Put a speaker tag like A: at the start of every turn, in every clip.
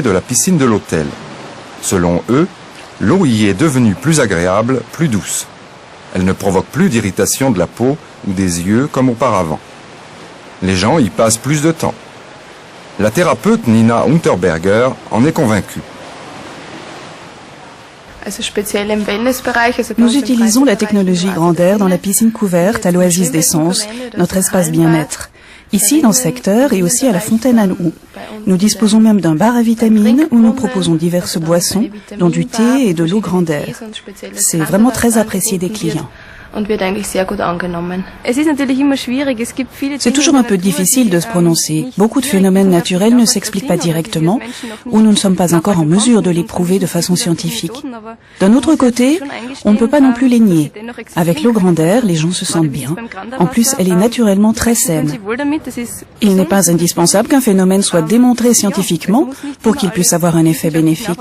A: de la piscine de l'hôtel. Selon eux, l'eau y est devenue plus agréable, plus douce. Elle ne provoque plus d'irritation de la peau ou des yeux comme auparavant. Les gens y passent plus de temps. La thérapeute Nina Unterberger en est convaincue.
B: Nous utilisons la technologie Grand'Air dans la piscine couverte à l'Oasis des Sens, notre espace bien-être. Ici, dans ce secteur, et aussi à la Fontaine à Lou. Nous disposons même d'un bar à vitamines où nous proposons diverses boissons, dont du thé et de l'eau Grand'Air. C'est vraiment très apprécié des clients. C'est toujours un peu difficile de se prononcer. Beaucoup de phénomènes naturels ne s'expliquent pas directement ou nous ne sommes pas encore en mesure de les prouver de façon scientifique. D'un autre côté, on ne peut pas non plus les nier. Avec l'eau Grand'Air, les gens se sentent bien. En plus, elle est naturellement très saine. Il n'est pas indispensable qu'un phénomène soit démontré scientifiquement pour qu'il puisse avoir un effet bénéfique.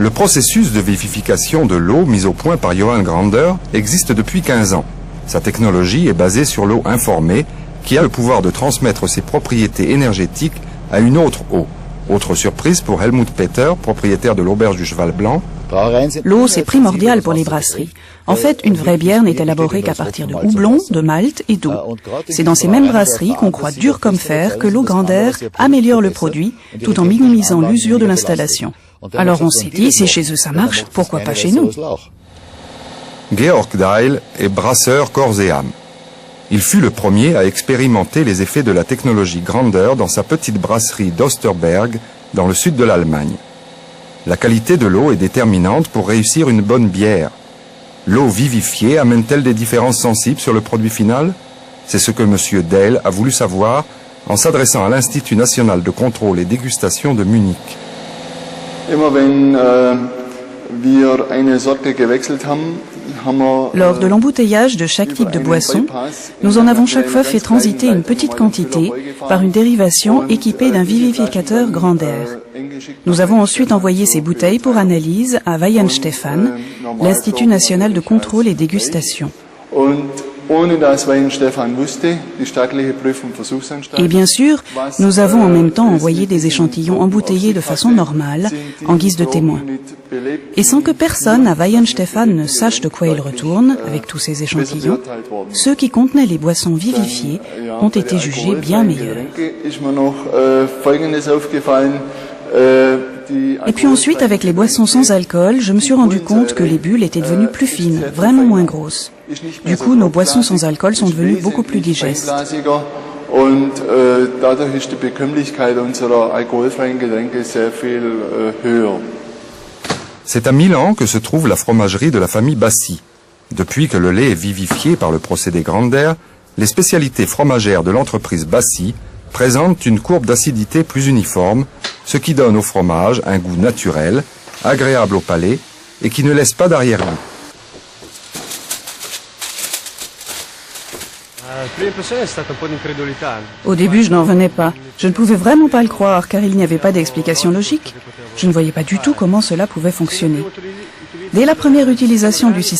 A: Le processus de vivification de l'eau mis au point par Johann Grander existe depuis 15 ans. Sa technologie est basée sur l'eau informée qui a le pouvoir de transmettre ses propriétés énergétiques à une autre eau. Autre surprise pour Helmut Peter, propriétaire de l'auberge du Cheval Blanc.
B: L'eau, c'est primordial pour les brasseries. En fait, une vraie bière n'est élaborée qu'à partir de houblon, de malt et d'eau. C'est dans ces mêmes brasseries qu'on croit dur comme fer que l'eau Grand'Air améliore le produit tout en minimisant l'usure de l'installation. Alors on s'est dit, si chez eux ça marche, pourquoi pas chez nous?
A: Georg Deil est brasseur corps et âme. Il fut le premier à expérimenter les effets de la technologie Grand'Air dans sa petite brasserie d'Osterberg, dans le sud de l'Allemagne. La qualité de l'eau est déterminante pour réussir une bonne bière. L'eau vivifiée amène-t-elle des différences sensibles sur le produit final? C'est ce que M. Deil a voulu savoir en s'adressant à l'Institut national de contrôle et dégustation de Munich.
B: Lors de l'embouteillage de chaque type de boisson, nous en avons chaque fois fait transiter une petite quantité par une dérivation équipée d'un vivificateur Grand'Air. Nous avons ensuite envoyé ces bouteilles pour analyse à Weihenstephan, l'Institut national de contrôle et dégustation. Et bien sûr, nous avons en même temps envoyé des échantillons embouteillés de façon normale, en guise de témoins. Et sans que personne à Weihenstephan ne sache de quoi il retourne, avec tous ces échantillons, ceux qui contenaient les boissons vivifiées ont été jugés bien meilleurs. Et puis ensuite, avec les boissons sans alcool, je me suis rendu compte que les bulles étaient devenues plus fines, vraiment moins grosses. Du coup, nos boissons sans alcool sont devenues beaucoup plus digestes.
A: C'est à Milan que se trouve la fromagerie de la famille Bassi. Depuis que le lait est vivifié par le procédé Grand'Air, les spécialités fromagères de l'entreprise Bassi présentent une courbe d'acidité plus uniforme, ce qui donne au fromage un goût naturel, agréable au palais et qui ne laisse pas d'arrière-goût.
B: Au début, je n'en revenais pas. Je ne pouvais vraiment pas le croire, car il n'y avait pas d'explication logique. Je ne voyais pas du tout comment cela pouvait fonctionner. Dès la première utilisation du système